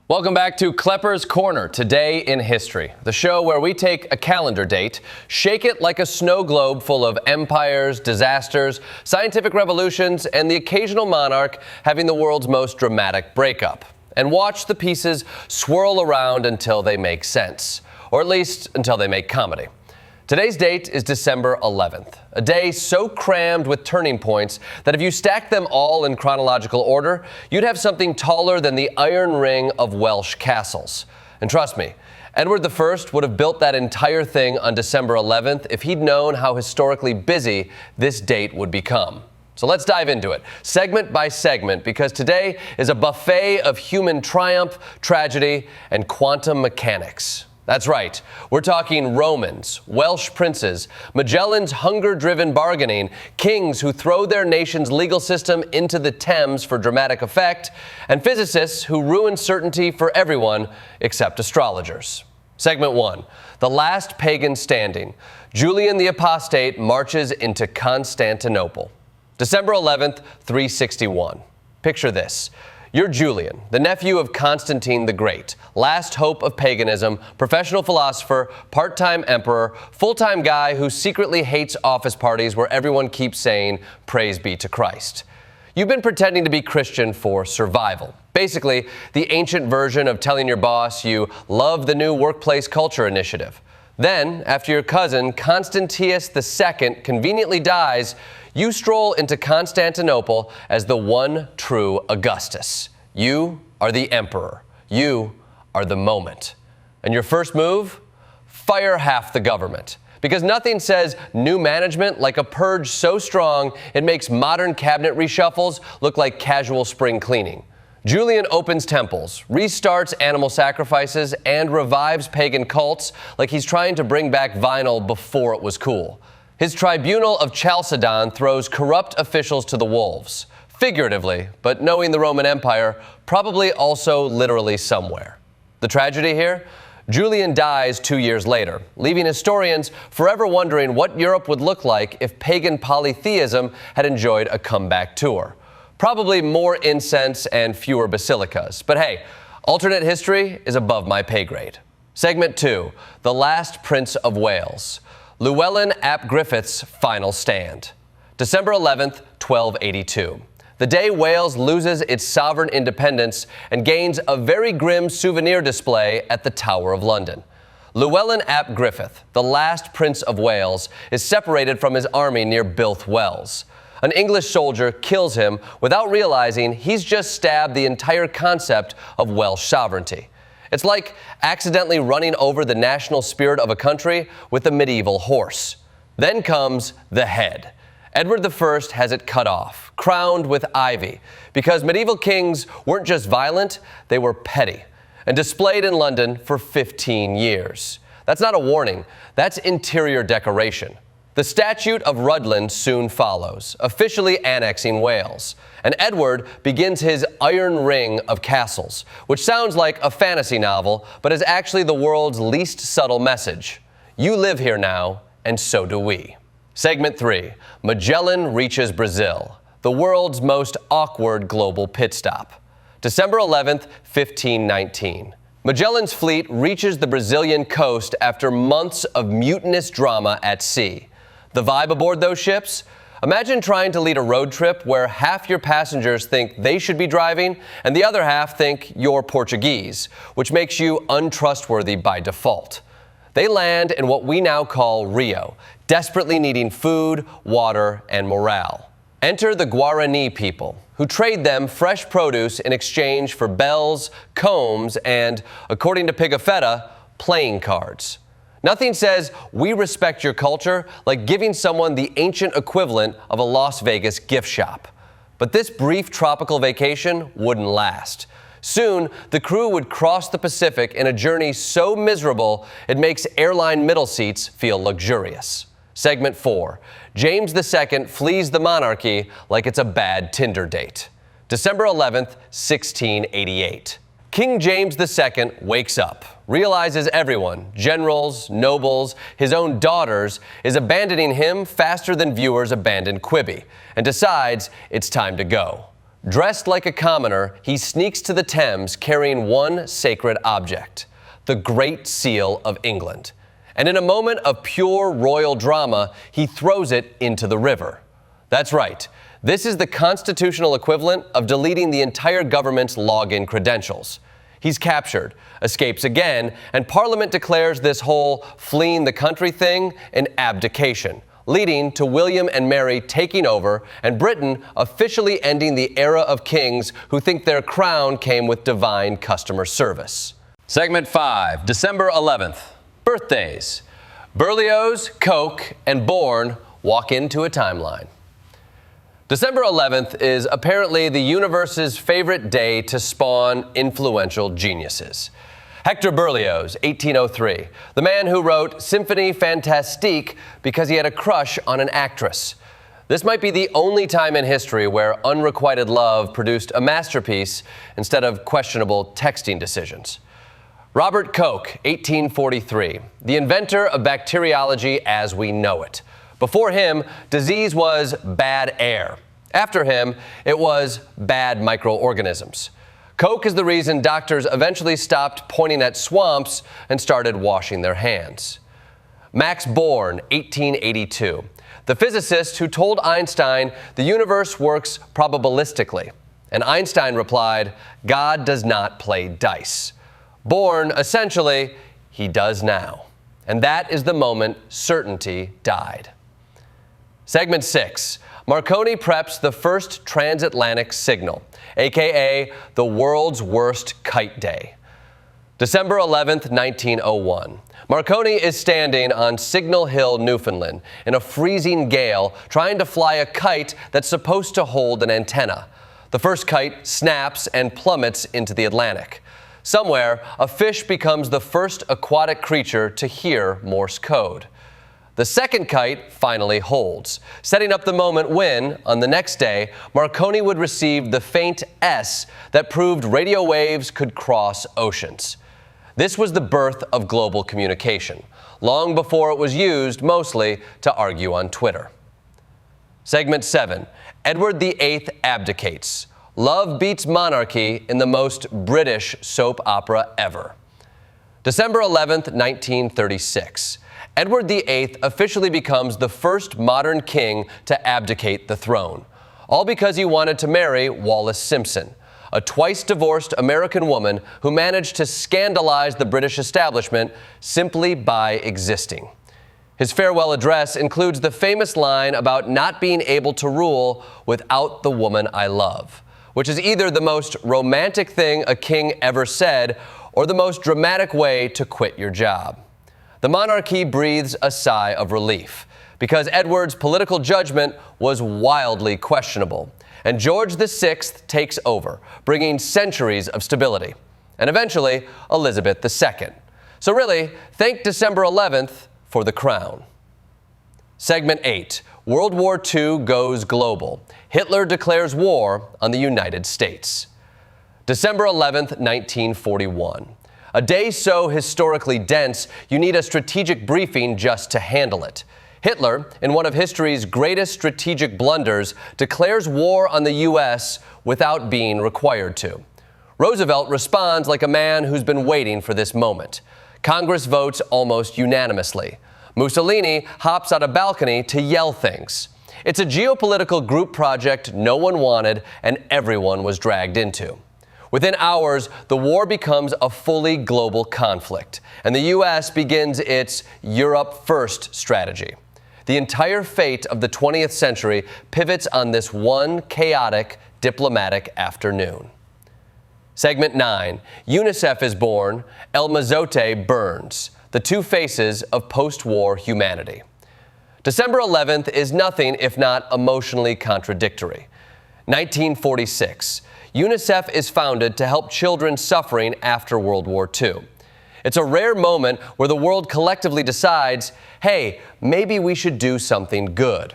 Welcome back to Klepper's Corner, Today in History, the show where we take a calendar date, shake it like a snow globe full of empires, disasters, scientific revolutions, and the occasional monarch having the world's most dramatic breakup, and watch the pieces swirl around until they make sense, or at least until they make comedy. Today's date is December 11th, a day so crammed with turning points that if you stacked them all in chronological order, you'd have something taller than the iron ring of Welsh castles. And trust me, Edward I would have built that entire thing on December 11th if he'd known how historically busy this date would become. So let's dive into it, segment by segment, because today is a buffet of human triumph, tragedy, and quantum mechanics. That's right, we're talking Romans, Welsh princes, Magellan's hunger-driven bargaining, kings who throw their nation's legal system into the Thames for dramatic effect, and physicists who ruin certainty for everyone except astrologers. Segment 1, the last pagan standing. Julian the Apostate marches into Constantinople. December 11th, 361. Picture this. You're Julian, the nephew of Constantine the Great, last hope of paganism, professional philosopher, part-time emperor, full-time guy who secretly hates office parties where everyone keeps saying, "Praise be to Christ." You've been pretending to be Christian for survival. Basically, the ancient version of telling your boss you love the new workplace culture initiative. Then, after your cousin Constantius II conveniently dies, you stroll into Constantinople as the one true Augustus. You are the emperor. You are the moment. And your first move? Fire half the government. Because nothing says new management like a purge so strong it makes modern cabinet reshuffles look like casual spring cleaning. Julian opens temples, restarts animal sacrifices, and revives pagan cults like he's trying to bring back vinyl before it was cool. His tribunal of Chalcedon throws corrupt officials to the wolves, figuratively, but knowing the Roman Empire, probably also literally somewhere. The tragedy here? Julian dies 2 years later, leaving historians forever wondering what Europe would look like if pagan polytheism had enjoyed a comeback tour. Probably more incense and fewer basilicas. But hey, alternate history is above my pay grade. Segment 2, the last Prince of Wales. Llewellyn ap Griffith's final stand. December 11th, 1282. The day Wales loses its sovereign independence and gains a very grim souvenir display at the Tower of London. Llewellyn ap Griffith, the last Prince of Wales, is separated from his army near Builth Wells. An English soldier kills him without realizing he's just stabbed the entire concept of Welsh sovereignty. It's like accidentally running over the national spirit of a country with a medieval horse. Then comes the head. Edward I has it cut off, crowned with ivy, because medieval kings weren't just violent, they were petty, and displayed in London for 15 years. That's not a warning, that's interior decoration. The Statute of Rhuddlan soon follows, officially annexing Wales, and Edward begins his Iron Ring of castles, which sounds like a fantasy novel, but is actually the world's least subtle message. You live here now, and so do we. Segment 3, Magellan reaches Brazil, the world's most awkward global pit stop. December 11th, 1519. Magellan's fleet reaches the Brazilian coast after months of mutinous drama at sea. The vibe aboard those ships? Imagine trying to lead a road trip where half your passengers think they should be driving and the other half think you're Portuguese, which makes you untrustworthy by default. They land in what we now call Rio, desperately needing food, water, and morale. Enter the Guarani people, who trade them fresh produce in exchange for bells, combs, and, according to Pigafetta, playing cards. Nothing says, "We respect your culture," like giving someone the ancient equivalent of a Las Vegas gift shop. But this brief tropical vacation wouldn't last. Soon, the crew would cross the Pacific in a journey so miserable it makes airline middle seats feel luxurious. Segment 4, James II flees the monarchy like it's a bad Tinder date. December 11th, 1688. King James II wakes up, realizes everyone, generals, nobles, his own daughters, is abandoning him faster than viewers abandon Quibi, and decides it's time to go. Dressed like a commoner, he sneaks to the Thames carrying one sacred object, the Great Seal of England. And in a moment of pure royal drama, he throws it into the river. That's right. This is the constitutional equivalent of deleting the entire government's login credentials. He's captured, escapes again, and Parliament declares this whole fleeing the country thing an abdication, leading to William and Mary taking over and Britain officially ending the era of kings who think their crown came with divine customer service. Segment 5, December 11th. Birthdays. Berlioz, Koch, and Bourne walk into a timeline. December 11th is apparently the universe's favorite day to spawn influential geniuses. Hector Berlioz, 1803, the man who wrote Symphonie Fantastique because he had a crush on an actress. This might be the only time in history where unrequited love produced a masterpiece instead of questionable texting decisions. Robert Koch, 1843, the inventor of bacteriology as we know it. Before him, disease was bad air. After him, it was bad microorganisms. Koch is the reason doctors eventually stopped pointing at swamps and started washing their hands. Max Born, 1882, the physicist who told Einstein the universe works probabilistically. And Einstein replied, God does not play dice. Born, essentially, he does now. And that is the moment certainty died. Segment 6. Marconi preps the first transatlantic signal, a.k.a. the world's worst kite day. December 11th, 1901. Marconi is standing on Signal Hill, Newfoundland, in a freezing gale, trying to fly a kite that's supposed to hold an antenna. The first kite snaps and plummets into the Atlantic. Somewhere, a fish becomes the first aquatic creature to hear Morse code. The second kite finally holds, setting up the moment when, on the next day, Marconi would receive the faint S that proved radio waves could cross oceans. This was the birth of global communication, long before it was used mostly to argue on Twitter. Segment 7. Edward VIII abdicates. Love beats monarchy in the most British soap opera ever. December 11th, 1936. Edward VIII officially becomes the first modern king to abdicate the throne, all because he wanted to marry Wallis Simpson, a twice-divorced American woman who managed to scandalize the British establishment simply by existing. His farewell address includes the famous line about not being able to rule without the woman I love, which is either the most romantic thing a king ever said or the most dramatic way to quit your job. The monarchy breathes a sigh of relief because Edward's political judgment was wildly questionable, and George VI takes over, bringing centuries of stability, and eventually Elizabeth II. So really, thank December 11th for the crown. Segment 8. World War II goes global. Hitler declares war on the United States. December 11th, 1941. A day so historically dense, you need a strategic briefing just to handle it. Hitler, in one of history's greatest strategic blunders, declares war on the U.S. without being required to. Roosevelt responds like a man who's been waiting for this moment. Congress votes almost unanimously. Mussolini hops out a balcony to yell things. It's a geopolitical group project no one wanted and everyone was dragged into. Within hours, the war becomes a fully global conflict, and the U.S. begins its Europe First strategy. The entire fate of the 20th century pivots on this one chaotic diplomatic afternoon. Segment 9. UNICEF is born, El Mazote burns. The two faces of post-war humanity. December 11th is nothing if not emotionally contradictory. 1946. UNICEF is founded to help children suffering after World War II. It's a rare moment where the world collectively decides, hey, maybe we should do something good.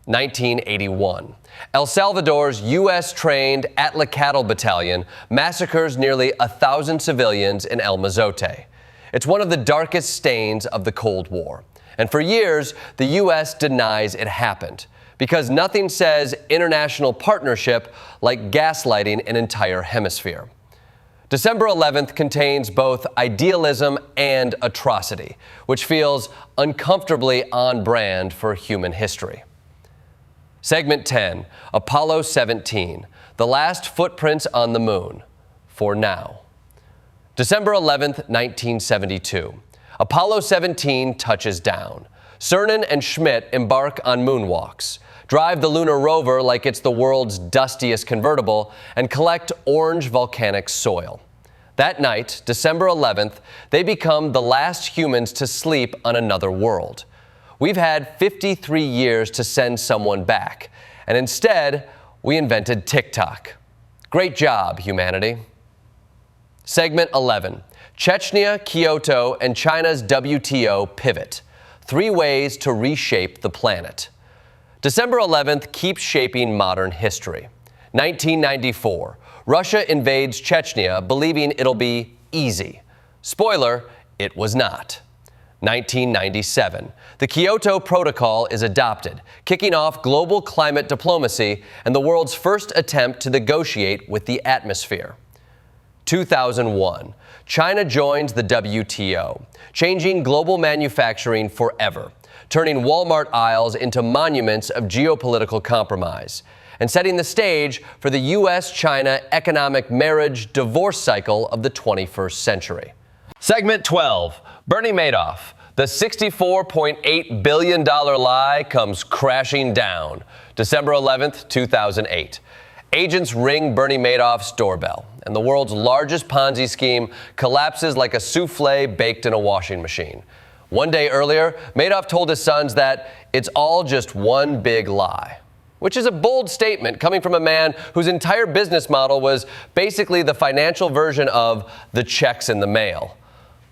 1981. El Salvador's U.S.-trained Atla-Cattle Battalion massacres nearly 1,000 civilians in El Mazote. It's one of the darkest stains of the Cold War. And for years, the U.S. denies it happened. because nothing says international partnership like gaslighting an entire hemisphere. December 11th contains both idealism and atrocity, which feels uncomfortably on brand for human history. Segment 10, Apollo 17, the last footprints on the moon, for now. December 11th, 1972. Apollo 17 touches down. Cernan and Schmidt embark on moonwalks, drive the lunar rover like it's the world's dustiest convertible, and collect orange volcanic soil. That night, December 11th, they become the last humans to sleep on another world. We've had 53 years to send someone back, and instead, we invented TikTok. Great job, humanity. Segment 11, Chechnya, Kyoto, and China's WTO pivot. 3 ways to reshape the planet. December 11th keeps shaping modern history. 1994, Russia invades Chechnya, believing it'll be easy. Spoiler, it was not. 1997, the Kyoto Protocol is adopted, kicking off global climate diplomacy and the world's first attempt to negotiate with the atmosphere. 2001, China joins the WTO, changing global manufacturing forever, turning Walmart aisles into monuments of geopolitical compromise, and setting the stage for the U.S.-China economic marriage-divorce cycle of the 21st century. Segment 12, Bernie Madoff. The $64.8 billion lie comes crashing down. December 11th, 2008. Agents ring Bernie Madoff's doorbell, and the world's largest Ponzi scheme collapses like a souffle baked in a washing machine. One day earlier, Madoff told his sons that it's all just one big lie, which is a bold statement coming from a man whose entire business model was basically the financial version of the checks in the mail.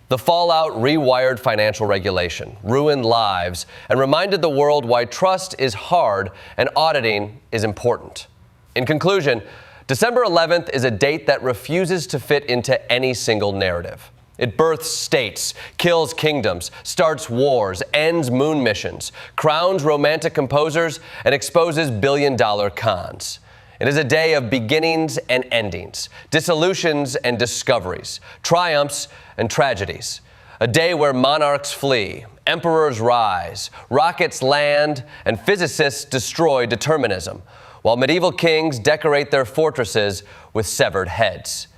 The fallout rewired financial regulation, ruined lives, and reminded the world why trust is hard and auditing is important. In conclusion, December 11th is a date that refuses to fit into any single narrative. It births states, kills kingdoms, starts wars, ends moon missions, crowns romantic composers, and exposes billion-dollar cons. It is a day of beginnings and endings, dissolutions and discoveries, triumphs and tragedies. A day where monarchs flee, emperors rise, rockets land, and physicists destroy determinism, while medieval kings decorate their fortresses with severed heads.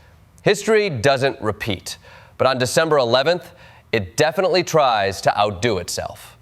History doesn't repeat, but on December 11th, it definitely tries to outdo itself.